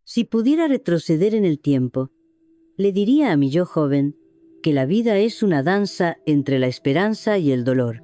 Si pudiera retroceder en el tiempo, le diría a mi yo joven que la vida es una danza entre la esperanza y el dolor.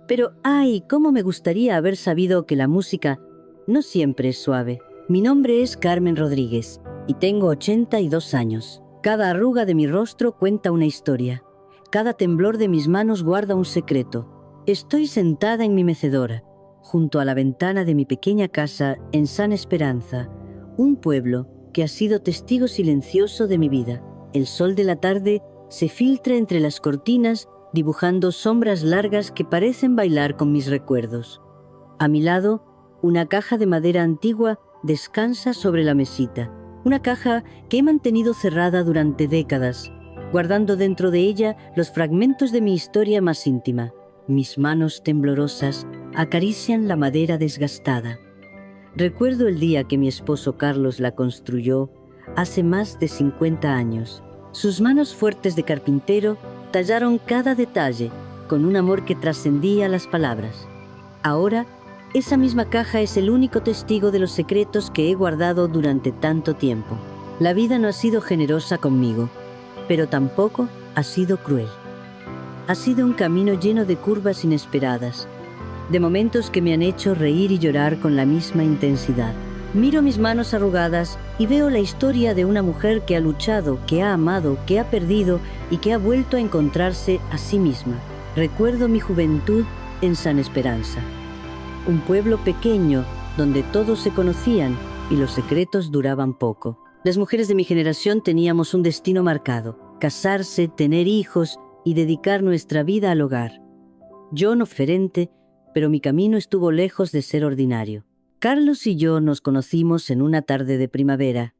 Pero ¡ay! Cómo me gustaría haber sabido que la música no siempre es suave. Mi nombre es Carmen Rodríguez y tengo 82 años. Cada arruga de mi rostro cuenta una historia. Cada temblor de mis manos guarda un secreto. Estoy sentada en mi mecedora, junto a la ventana de mi pequeña casa en San Esperanza, un pueblo que ha sido testigo silencioso de mi vida. El sol de la tarde se filtra entre las cortinas, dibujando sombras largas que parecen bailar con mis recuerdos. A mi lado, una caja de madera antigua descansa sobre la mesita. Una caja que he mantenido cerrada durante décadas, guardando dentro de ella los fragmentos de mi historia más íntima. Mis manos temblorosas acarician la madera desgastada. Recuerdo el día que mi esposo Carlos la construyó hace más de 50 años. Sus manos fuertes de carpintero tallaron cada detalle con un amor que trascendía las palabras. Ahora, esa misma caja es el único testigo de los secretos que he guardado durante tanto tiempo. La vida no ha sido generosa conmigo, pero tampoco ha sido cruel. Ha sido un camino lleno de curvas inesperadas, de momentos que me han hecho reír y llorar con la misma intensidad. Miro mis manos arrugadas y veo la historia de una mujer que ha luchado, que ha amado, que ha perdido y que ha vuelto a encontrarse a sí misma. Recuerdo mi juventud en San Esperanza, un pueblo pequeño donde todos se conocían y los secretos duraban poco. Las mujeres de mi generación teníamos un destino marcado: casarse, tener hijos y dedicar nuestra vida al hogar. Yo no diferente, pero mi camino estuvo lejos de ser ordinario. Carlos y yo nos conocimos en una tarde de primavera.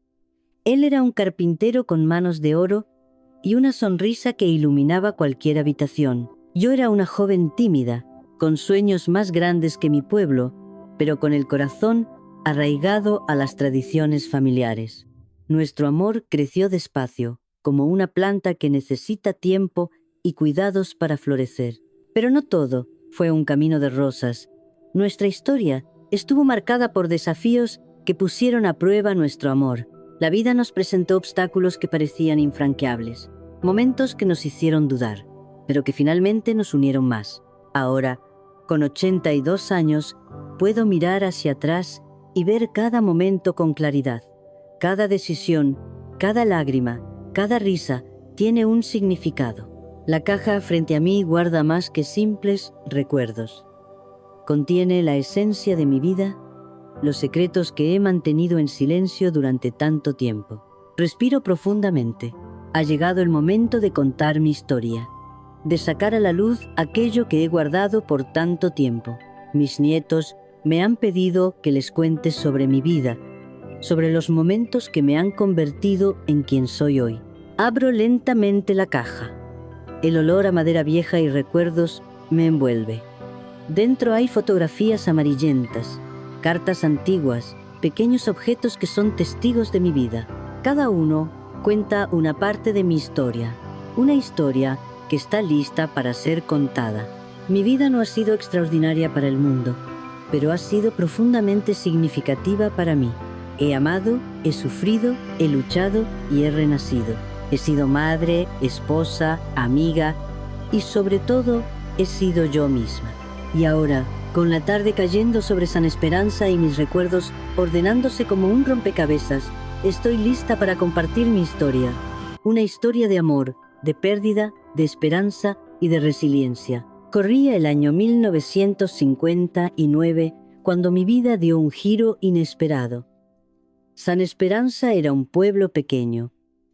Él era un carpintero con manos de oro y una sonrisa que iluminaba cualquier habitación. Yo era una joven tímida, con sueños más grandes que mi pueblo, pero con el corazón arraigado a las tradiciones familiares. Nuestro amor creció despacio, como una planta que necesita tiempo y cuidados para florecer. Pero no todo fue un camino de rosas. Nuestra historia estuvo marcada por desafíos que pusieron a prueba nuestro amor. La vida nos presentó obstáculos que parecían infranqueables, momentos que nos hicieron dudar, pero que finalmente nos unieron más. Ahora, con 82 años, puedo mirar hacia atrás y ver cada momento con claridad. Cada decisión, cada lágrima, cada risa tiene un significado. La caja frente a mí guarda más que simples recuerdos. Contiene la esencia de mi vida, los secretos que he mantenido en silencio durante tanto tiempo. Respiro profundamente. Ha llegado el momento de contar mi historia, de sacar a la luz aquello que he guardado por tanto tiempo. Mis nietos me han pedido que les cuente sobre mi vida, sobre los momentos que me han convertido en quien soy hoy. Abro lentamente la caja. El olor a madera vieja y recuerdos me envuelve. Dentro hay fotografías amarillentas, cartas antiguas, pequeños objetos que son testigos de mi vida. Cada uno cuenta una parte de mi historia, una historia que está lista para ser contada. Mi vida no ha sido extraordinaria para el mundo, pero ha sido profundamente significativa para mí. He amado, he sufrido, he luchado y he renacido. He sido madre, esposa, amiga y sobre todo he sido yo misma. Y ahora, con la tarde cayendo sobre San Esperanza y mis recuerdos ordenándose como un rompecabezas, estoy lista para compartir mi historia. Una historia de amor, de pérdida, de esperanza y de resiliencia. Corría el año 1959 cuando mi vida dio un giro inesperado. San Esperanza era un pueblo pequeño,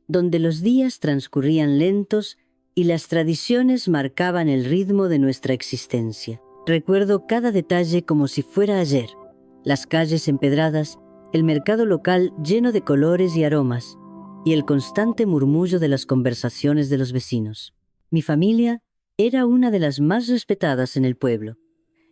donde los días transcurrían lentos y las tradiciones marcaban el ritmo de nuestra existencia. Recuerdo cada detalle como si fuera ayer. Las calles empedradas, el mercado local lleno de colores y aromas, y el constante murmullo de las conversaciones de los vecinos. Mi familia era una de las más respetadas en el pueblo.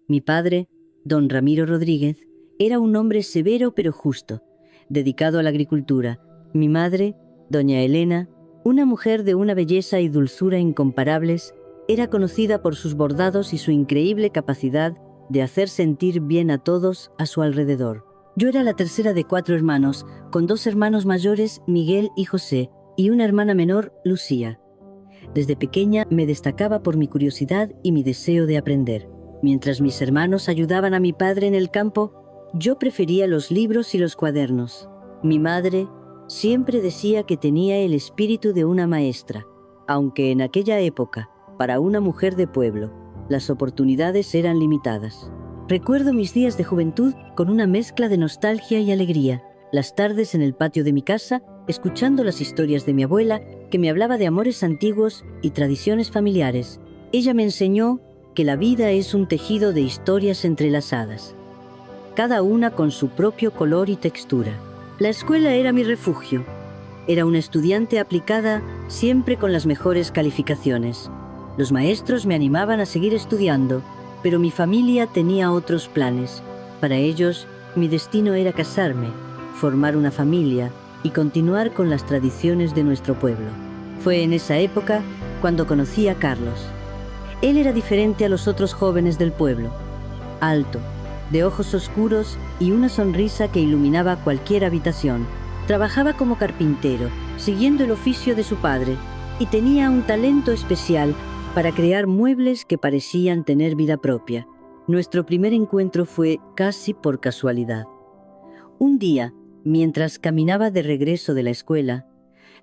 Mi padre, don Ramiro Rodríguez, era un hombre severo pero justo, dedicado a la agricultura. Mi madre, doña Elena, una mujer de una belleza y dulzura incomparables, era conocida por sus bordados y su increíble capacidad de hacer sentir bien a todos a su alrededor. Yo era la tercera de 4 hermanos, con 2 hermanos mayores, Miguel y José, y una hermana menor, Lucía. Desde pequeña me destacaba por mi curiosidad y mi deseo de aprender. Mientras mis hermanos ayudaban a mi padre en el campo, yo prefería los libros y los cuadernos. Mi madre siempre decía que tenía el espíritu de una maestra, aunque en aquella época, para una mujer de pueblo, las oportunidades eran limitadas. Recuerdo mis días de juventud con una mezcla de nostalgia y alegría, las tardes en el patio de mi casa, escuchando las historias de mi abuela, que me hablaba de amores antiguos y tradiciones familiares. Ella me enseñó que la vida es un tejido de historias entrelazadas, cada una con su propio color y textura. La escuela era mi refugio. Era una estudiante aplicada, siempre con las mejores calificaciones. Los maestros me animaban a seguir estudiando, pero mi familia tenía otros planes. Para ellos, mi destino era casarme, formar una familia y continuar con las tradiciones de nuestro pueblo. Fue en esa época cuando conocí a Carlos. Él era diferente a los otros jóvenes del pueblo. Alto, de ojos oscuros y una sonrisa que iluminaba cualquier habitación. Trabajaba como carpintero, siguiendo el oficio de su padre, y tenía un talento especial para crear muebles que parecían tener vida propia. Nuestro primer encuentro fue casi por casualidad. Un día, mientras caminaba de regreso de la escuela,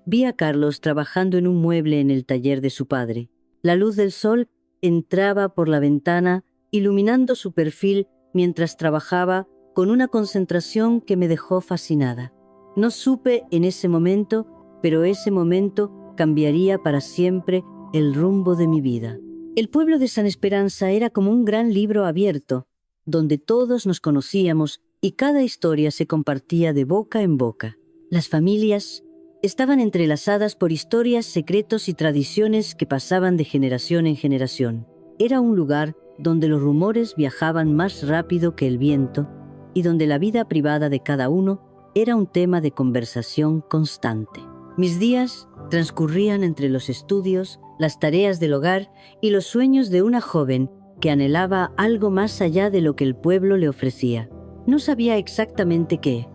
vi a Carlos trabajando en un mueble en el taller de su padre. La luz del sol entraba por la ventana, iluminando su perfil mientras trabajaba con una concentración que me dejó fascinada. No supe en ese momento, pero ese momento cambiaría para siempre el rumbo de mi vida. El pueblo de San Esperanza era como un gran libro abierto, donde todos nos conocíamos y cada historia se compartía de boca en boca. Las familias estaban entrelazadas por historias, secretos y tradiciones que pasaban de generación en generación. Era un lugar donde los rumores viajaban más rápido que el viento y donde la vida privada de cada uno era un tema de conversación constante. Mis días transcurrían entre los estudios, las tareas del hogar y los sueños de una joven que anhelaba algo más allá de lo que el pueblo le ofrecía. No sabía exactamente qué,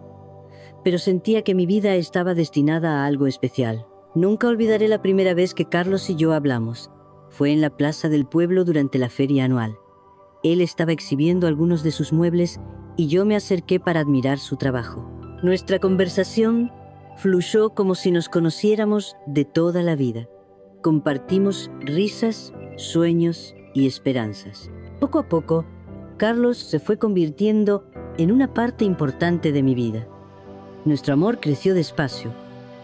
pero sentía que mi vida estaba destinada a algo especial. Nunca olvidaré la primera vez que Carlos y yo hablamos. Fue en la plaza del pueblo durante la feria anual. Él estaba exhibiendo algunos de sus muebles y yo me acerqué para admirar su trabajo. Nuestra conversación fluyó como si nos conociéramos de toda la vida. Compartimos risas, sueños y esperanzas. Poco a poco, Carlos se fue convirtiendo en una parte importante de mi vida. Nuestro amor creció despacio,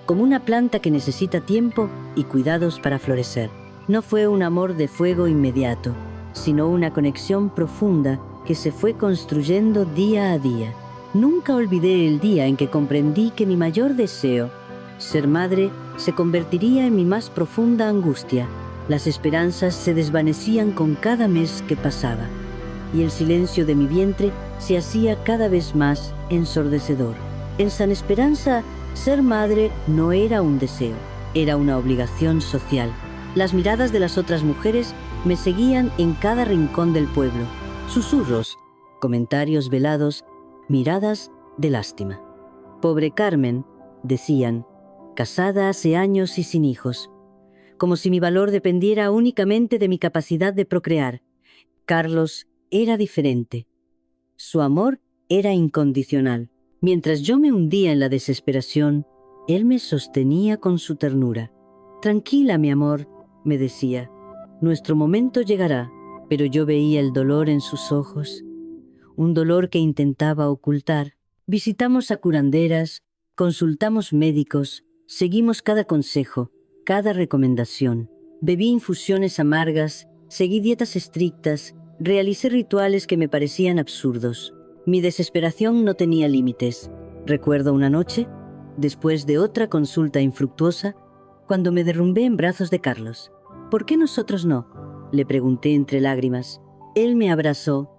como una planta que necesita tiempo y cuidados para florecer. No fue un amor de fuego inmediato, sino una conexión profunda que se fue construyendo día a día. Nunca olvidé el día en que comprendí que mi mayor deseo, ser madre, se convertiría en mi más profunda angustia. Las esperanzas se desvanecían con cada mes que pasaba, y el silencio de mi vientre se hacía cada vez más ensordecedor. En San Esperanza, ser madre no era un deseo, era una obligación social. Las miradas de las otras mujeres me seguían en cada rincón del pueblo. Susurros, comentarios velados, miradas de lástima. Pobre Carmen, decían, casada hace años y sin hijos. Como si mi valor dependiera únicamente de mi capacidad de procrear. Carlos era diferente. Su amor era incondicional. Mientras yo me hundía en la desesperación, él me sostenía con su ternura. Tranquila, mi amor, me decía. Nuestro momento llegará, pero yo veía el dolor en sus ojos, un dolor que intentaba ocultar. Visitamos a curanderas, consultamos médicos, seguimos cada consejo, cada recomendación. Bebí infusiones amargas, seguí dietas estrictas, realicé rituales que me parecían absurdos. Mi desesperación no tenía límites. Recuerdo una noche, después de otra consulta infructuosa, cuando me derrumbé en brazos de Carlos. ¿Por qué nosotros no?, le pregunté entre lágrimas. Él me abrazó,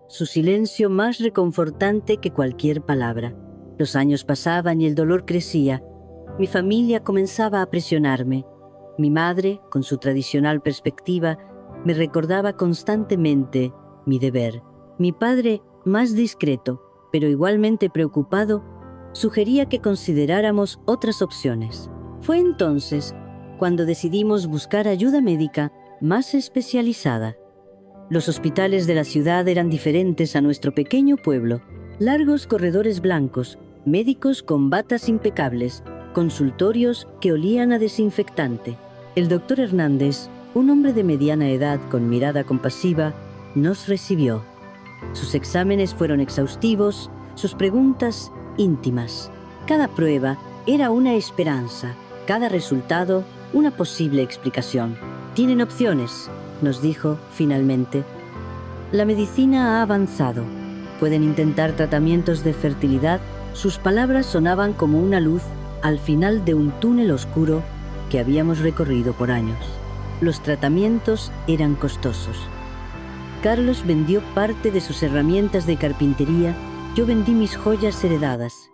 su silencio más reconfortante que cualquier palabra. Los años pasaban y el dolor crecía. Mi familia comenzaba a presionarme. Mi madre, con su tradicional perspectiva, me recordaba constantemente mi deber. Mi padre, más discreto, pero igualmente preocupado, sugería que consideráramos otras opciones. Fue entonces cuando decidimos buscar ayuda médica más especializada. Los hospitales de la ciudad eran diferentes a nuestro pequeño pueblo. Largos corredores blancos, médicos con batas impecables, consultorios que olían a desinfectante. El doctor Hernández, un hombre de mediana edad con mirada compasiva, nos recibió. Sus exámenes fueron exhaustivos, sus preguntas íntimas. Cada prueba era una esperanza, cada resultado una posible explicación. «Tienen opciones», nos dijo finalmente. «La medicina ha avanzado. Pueden intentar tratamientos de fertilidad». Sus palabras sonaban como una luz al final de un túnel oscuro que habíamos recorrido por años. Los tratamientos eran costosos. Carlos vendió parte de sus herramientas de carpintería, yo vendí mis joyas heredadas.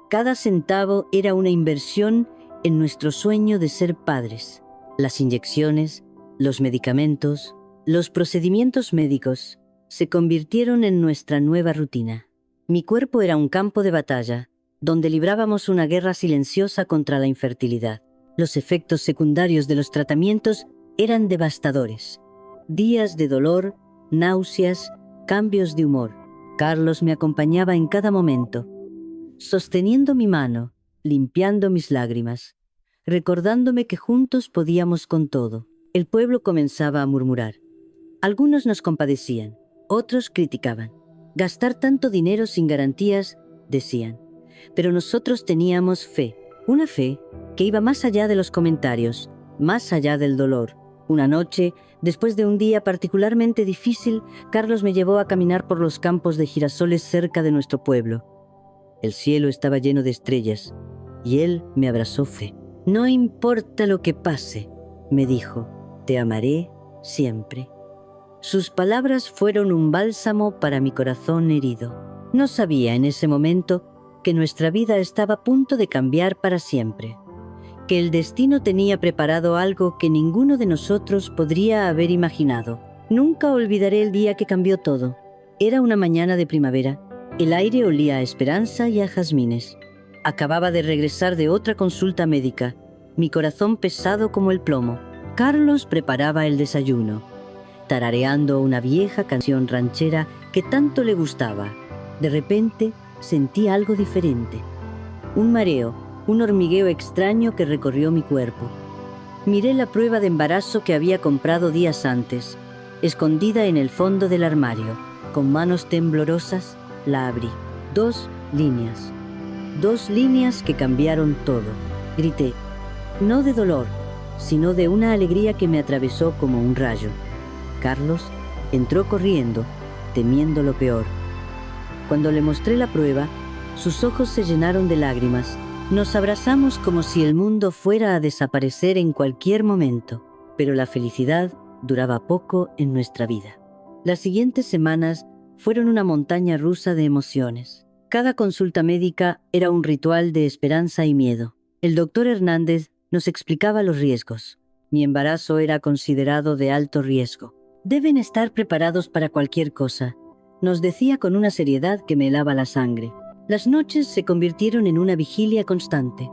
Cada centavo era una inversión en nuestro sueño de ser padres. Las inyecciones, los medicamentos, los procedimientos médicos se convirtieron en nuestra nueva rutina. Mi cuerpo era un campo de batalla, donde librábamos una guerra silenciosa contra la infertilidad. Los efectos secundarios de los tratamientos eran devastadores. Días de dolor, náuseas, cambios de humor. Carlos me acompañaba en cada momento, sosteniendo mi mano, limpiando mis lágrimas, recordándome que juntos podíamos con todo. El pueblo comenzaba a murmurar. Algunos nos compadecían, otros criticaban. Gastar tanto dinero sin garantías, decían. Pero nosotros teníamos fe, una fe que iba más allá de los comentarios, más allá del dolor. Una noche, después de un día particularmente difícil, Carlos me llevó a caminar por los campos de girasoles cerca de nuestro pueblo. El cielo estaba lleno de estrellas, y él me abrazó fe. «No importa lo que pase», me dijo, «te amaré siempre». Sus palabras fueron un bálsamo para mi corazón herido. No sabía en ese momento que nuestra vida estaba a punto de cambiar para siempre, que el destino tenía preparado algo que ninguno de nosotros podría haber imaginado. Nunca olvidaré el día que cambió todo. Era una mañana de primavera. El aire olía a esperanza y a jazmines. Acababa de regresar de otra consulta médica, mi corazón pesado como el plomo. Carlos preparaba el desayuno, tarareando una vieja canción ranchera que tanto le gustaba. De repente sentí algo diferente. Un mareo, un hormigueo extraño que recorrió mi cuerpo. Miré la prueba de embarazo que había comprado días antes, escondida en el fondo del armario. Con manos temblorosas, la abrí. 2 líneas. 2 líneas que cambiaron todo. Grité, no de dolor, sino de una alegría que me atravesó como un rayo. Carlos entró corriendo, temiendo lo peor. Cuando le mostré la prueba, sus ojos se llenaron de lágrimas. Nos abrazamos como si el mundo fuera a desaparecer en cualquier momento, pero la felicidad duraba poco en nuestra vida. Las siguientes semanas fueron una montaña rusa de emociones. Cada consulta médica era un ritual de esperanza y miedo. El doctor Hernández nos explicaba los riesgos. Mi embarazo era considerado de alto riesgo. Deben estar preparados para cualquier cosa, nos decía con una seriedad que me helaba la sangre. Las noches se convirtieron en una vigilia constante.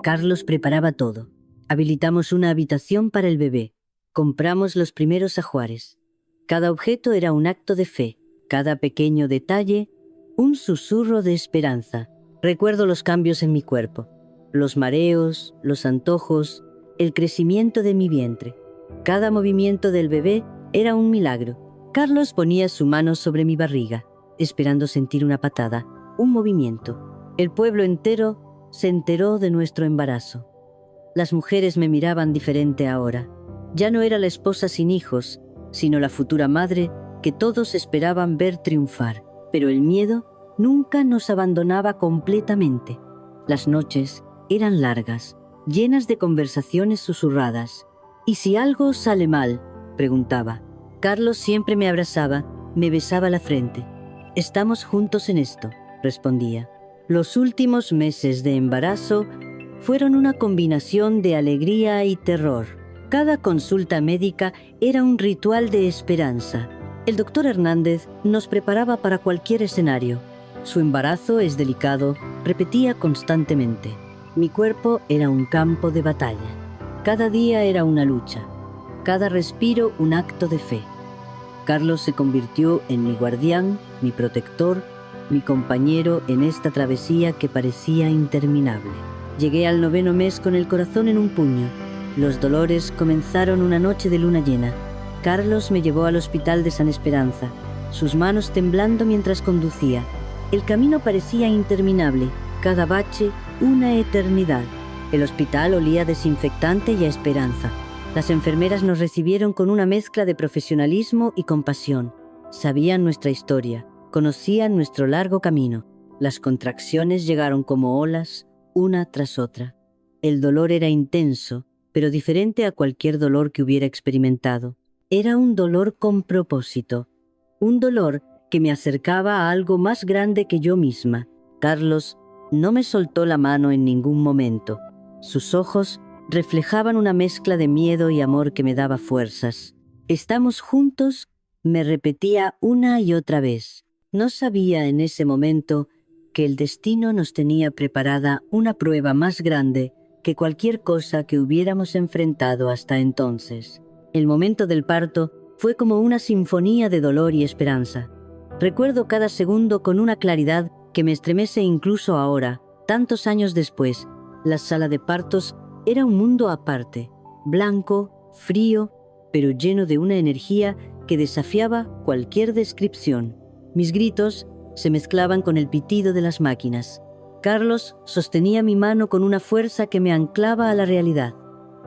Carlos preparaba todo. Habilitamos una habitación para el bebé. Compramos los primeros ajuares. Cada objeto era un acto de fe. Cada pequeño detalle, un susurro de esperanza. Recuerdo los cambios en mi cuerpo. Los mareos, los antojos, el crecimiento de mi vientre. Cada movimiento del bebé era un milagro. Carlos ponía su mano sobre mi barriga, esperando sentir una patada, un movimiento. El pueblo entero se enteró de nuestro embarazo. Las mujeres me miraban diferente ahora. Ya no era la esposa sin hijos, sino la futura madre que todos esperaban ver triunfar. Pero el miedo nunca nos abandonaba completamente. Las noches eran largas, llenas de conversaciones susurradas. «¿Y si algo sale mal?», preguntaba. Carlos siempre me abrazaba, me besaba la frente. «Estamos juntos en esto», respondía. Los últimos meses de embarazo fueron una combinación de alegría y terror. Cada consulta médica era un ritual de esperanza. El doctor Hernández nos preparaba para cualquier escenario. Su embarazo es delicado, repetía constantemente. Mi cuerpo era un campo de batalla. Cada día era una lucha, cada respiro un acto de fe. Carlos se convirtió en mi guardián, mi protector, mi compañero en esta travesía que parecía interminable. Llegué al 9º mes con el corazón en un puño. Los dolores comenzaron una noche de luna llena. Carlos me llevó al hospital de San Esperanza, sus manos temblando mientras conducía. El camino parecía interminable, cada bache una eternidad. El hospital olía a desinfectante y a esperanza. Las enfermeras nos recibieron con una mezcla de profesionalismo y compasión. Sabían nuestra historia, conocían nuestro largo camino. Las contracciones llegaron como olas, una tras otra. El dolor era intenso, pero diferente a cualquier dolor que hubiera experimentado. Era un dolor con propósito, un dolor que me acercaba a algo más grande que yo misma. Carlos no me soltó la mano en ningún momento. Sus ojos reflejaban una mezcla de miedo y amor que me daba fuerzas. «Estamos juntos», me repetía una y otra vez. No sabía en ese momento que el destino nos tenía preparada una prueba más grande que cualquier cosa que hubiéramos enfrentado hasta entonces. El momento del parto fue como una sinfonía de dolor y esperanza. Recuerdo cada segundo con una claridad que me estremece incluso ahora, tantos años después. La sala de partos era un mundo aparte, blanco, frío, pero lleno de una energía que desafiaba cualquier descripción. Mis gritos se mezclaban con el pitido de las máquinas. Carlos sostenía mi mano con una fuerza que me anclaba a la realidad.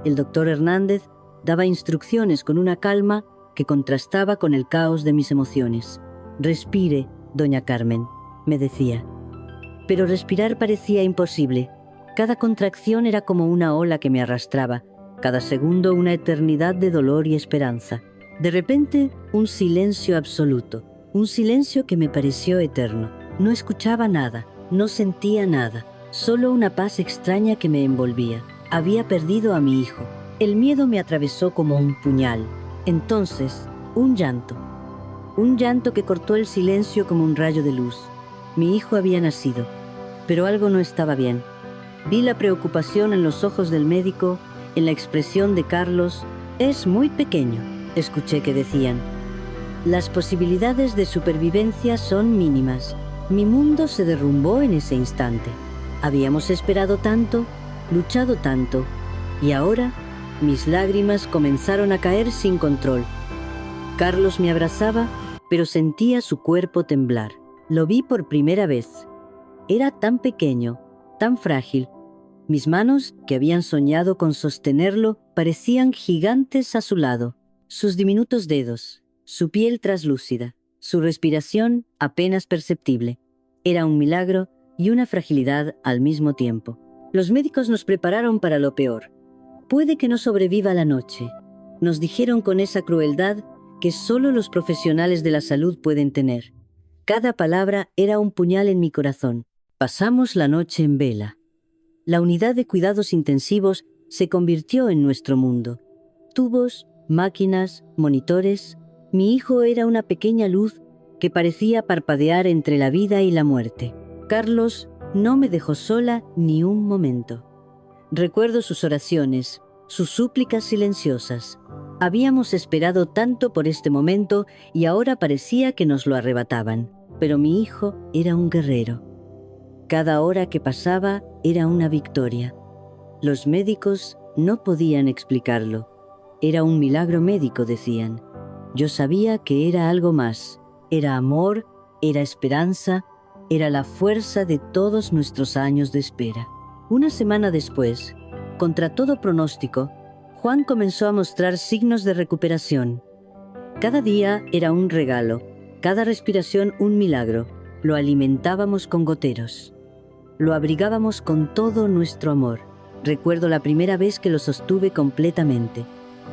El doctor Hernández daba instrucciones con una calma que contrastaba con el caos de mis emociones. «Respire, doña Carmen», me decía. Pero respirar parecía imposible. Cada contracción era como una ola que me arrastraba, cada segundo una eternidad de dolor y esperanza. De repente, un silencio absoluto, un silencio que me pareció eterno. No escuchaba nada, no sentía nada, solo una paz extraña que me envolvía. Había perdido a mi hijo. El miedo me atravesó como un puñal. Entonces, un llanto que cortó el silencio como un rayo de luz. Mi hijo había nacido, pero algo no estaba bien. Vi la preocupación en los ojos del médico, en la expresión de Carlos. «Es muy pequeño», escuché que decían. «Las posibilidades de supervivencia son mínimas». Mi mundo se derrumbó en ese instante. Habíamos esperado tanto, luchado tanto, y ahora mis lágrimas comenzaron a caer sin control. Carlos me abrazaba, pero sentía su cuerpo temblar. Lo vi por primera vez. Era tan pequeño, tan frágil. Mis manos, que habían soñado con sostenerlo, parecían gigantes a su lado. Sus diminutos dedos, su piel traslúcida, su respiración apenas perceptible. Era un milagro y una fragilidad al mismo tiempo. Los médicos nos prepararon para lo peor. «Puede que no sobreviva la noche», nos dijeron con esa crueldad que solo los profesionales de la salud pueden tener. Cada palabra era un puñal en mi corazón. Pasamos la noche en vela. La unidad de cuidados intensivos se convirtió en nuestro mundo. Tubos, máquinas, monitores. Mi hijo era una pequeña luz que parecía parpadear entre la vida y la muerte. Carlos no me dejó sola ni un momento. Recuerdo sus oraciones, sus súplicas silenciosas. Habíamos esperado tanto por este momento y ahora parecía que nos lo arrebataban. Pero mi hijo era un guerrero. Cada hora que pasaba era una victoria. Los médicos no podían explicarlo. Era un milagro médico, decían. Yo sabía que era algo más. Era amor, era esperanza, era la fuerza de todos nuestros años de espera. Una semana después, contra todo pronóstico, Juan comenzó a mostrar signos de recuperación. Cada día era un regalo, cada respiración un milagro. Lo alimentábamos con goteros. Lo abrigábamos con todo nuestro amor. Recuerdo la primera vez que lo sostuve completamente.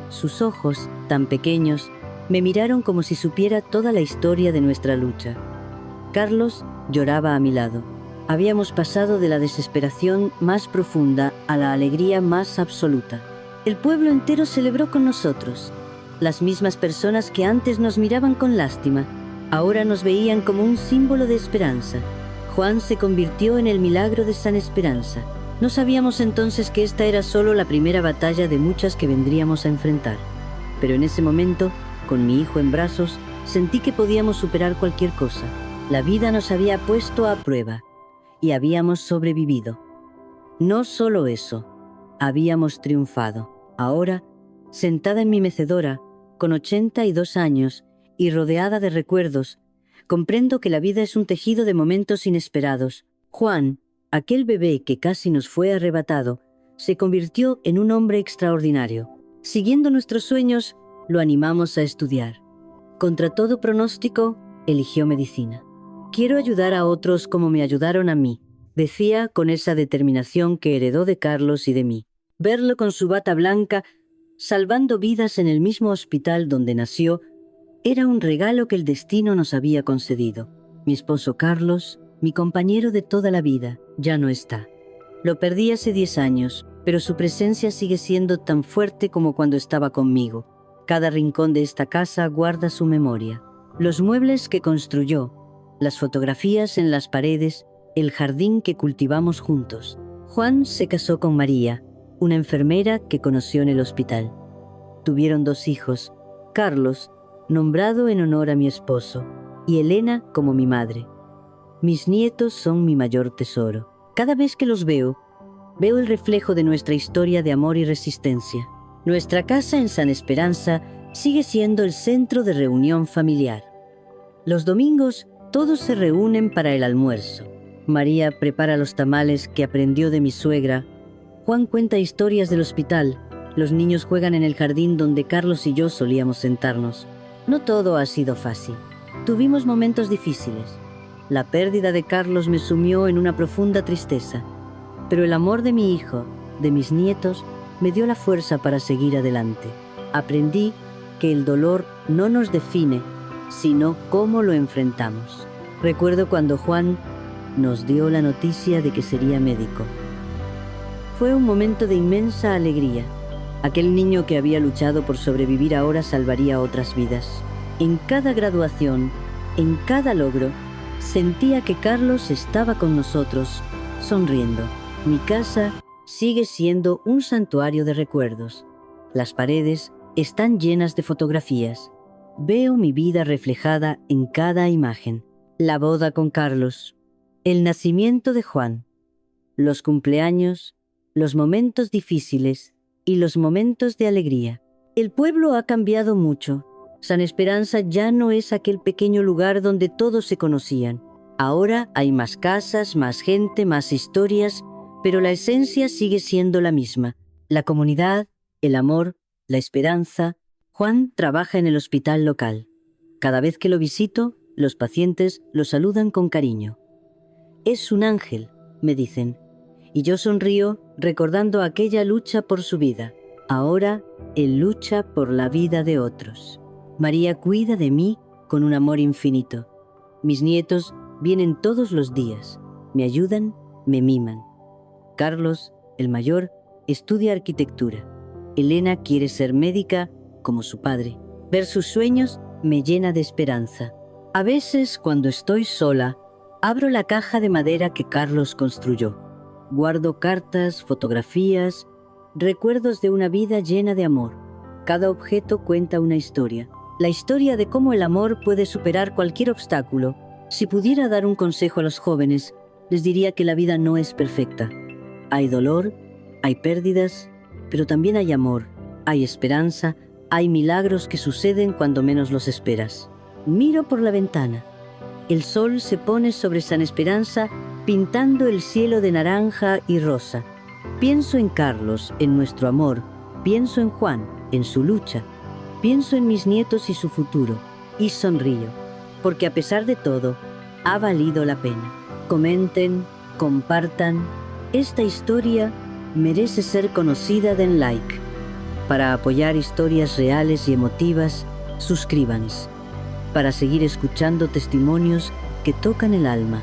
Sus ojos, tan pequeños, me miraron como si supiera toda la historia de nuestra lucha. Carlos lloraba a mi lado. Habíamos pasado de la desesperación más profunda a la alegría más absoluta. El pueblo entero celebró con nosotros. Las mismas personas que antes nos miraban con lástima, ahora nos veían como un símbolo de esperanza. Juan se convirtió en el milagro de San Esperanza. No sabíamos entonces que esta era solo la primera batalla de muchas que vendríamos a enfrentar. Pero en ese momento, con mi hijo en brazos, sentí que podíamos superar cualquier cosa. La vida nos había puesto a prueba y habíamos sobrevivido. No solo eso, habíamos triunfado. Ahora, sentada en mi mecedora, con 82 años y rodeada de recuerdos, comprendo que la vida es un tejido de momentos inesperados. Juan, aquel bebé que casi nos fue arrebatado, se convirtió en un hombre extraordinario. Siguiendo nuestros sueños, lo animamos a estudiar. Contra todo pronóstico, eligió medicina. Quiero ayudar a otros como me ayudaron a mí, decía con esa determinación que heredó de Carlos y de mí. Verlo con su bata blanca, salvando vidas en el mismo hospital donde nació, era un regalo que el destino nos había concedido. Mi esposo Carlos, mi compañero de toda la vida, ya no está. Lo perdí hace 10 años, pero su presencia sigue siendo tan fuerte como cuando estaba conmigo. Cada rincón de esta casa guarda su memoria. Los muebles que construyó, las fotografías en las paredes, el jardín que cultivamos juntos. Juan se casó con María, una enfermera que conoció en el hospital. Tuvieron 2 hijos, Carlos, nombrado en honor a mi esposo, y Elena como mi madre. Mis nietos son mi mayor tesoro. Cada vez que los veo el reflejo de nuestra historia de amor y resistencia. Nuestra casa en San Esperanza sigue siendo el centro de reunión familiar. Los domingos todos se reúnen para el almuerzo. María prepara los tamales que aprendió de mi suegra. Juan cuenta historias del hospital. Los niños juegan en el jardín donde Carlos y yo solíamos sentarnos. No todo ha sido fácil. Tuvimos momentos difíciles. La pérdida de Carlos me sumió en una profunda tristeza. Pero el amor de mi hijo, de mis nietos, me dio la fuerza para seguir adelante. Aprendí que el dolor no nos define, sino cómo lo enfrentamos. Recuerdo cuando Juan nos dio la noticia de que sería médico. Fue un momento de inmensa alegría. Aquel niño que había luchado por sobrevivir ahora salvaría otras vidas. En cada graduación, en cada logro, sentía que Carlos estaba con nosotros, sonriendo. Mi casa sigue siendo un santuario de recuerdos. Las paredes están llenas de fotografías. Veo mi vida reflejada en cada imagen. La boda con Carlos, el nacimiento de Juan, los cumpleaños, los momentos difíciles y los momentos de alegría. El pueblo ha cambiado mucho. San Esperanza ya no es aquel pequeño lugar donde todos se conocían. Ahora hay más casas, más gente, más historias, pero la esencia sigue siendo la misma. La comunidad, el amor, la esperanza. Juan trabaja en el hospital local. Cada vez que lo visito, los pacientes lo saludan con cariño. Es un ángel, me dicen, y yo sonrío recordando aquella lucha por su vida. Ahora, él lucha por la vida de otros. María cuida de mí con un amor infinito. Mis nietos vienen todos los días, me ayudan, me miman. Carlos, el mayor, estudia arquitectura. Elena quiere ser médica como su padre. Ver sus sueños me llena de esperanza. A veces, cuando estoy sola, abro la caja de madera que Carlos construyó. Guardo cartas, fotografías, recuerdos de una vida llena de amor. Cada objeto cuenta una historia. La historia de cómo el amor puede superar cualquier obstáculo. Si pudiera dar un consejo a los jóvenes, les diría que la vida no es perfecta. Hay dolor, hay pérdidas, pero también hay amor, hay esperanza, hay milagros que suceden cuando menos los esperas. Miro por la ventana. El sol se pone sobre San Esperanza, pintando el cielo de naranja y rosa. Pienso en Carlos, en nuestro amor. Pienso en Juan, en su lucha. Pienso en mis nietos y su futuro. Y sonrío, porque a pesar de todo, ha valido la pena. Comenten, compartan. Esta historia merece ser conocida. Den like. Para apoyar historias reales y emotivas, suscríbanse. Para seguir escuchando testimonios que tocan el alma.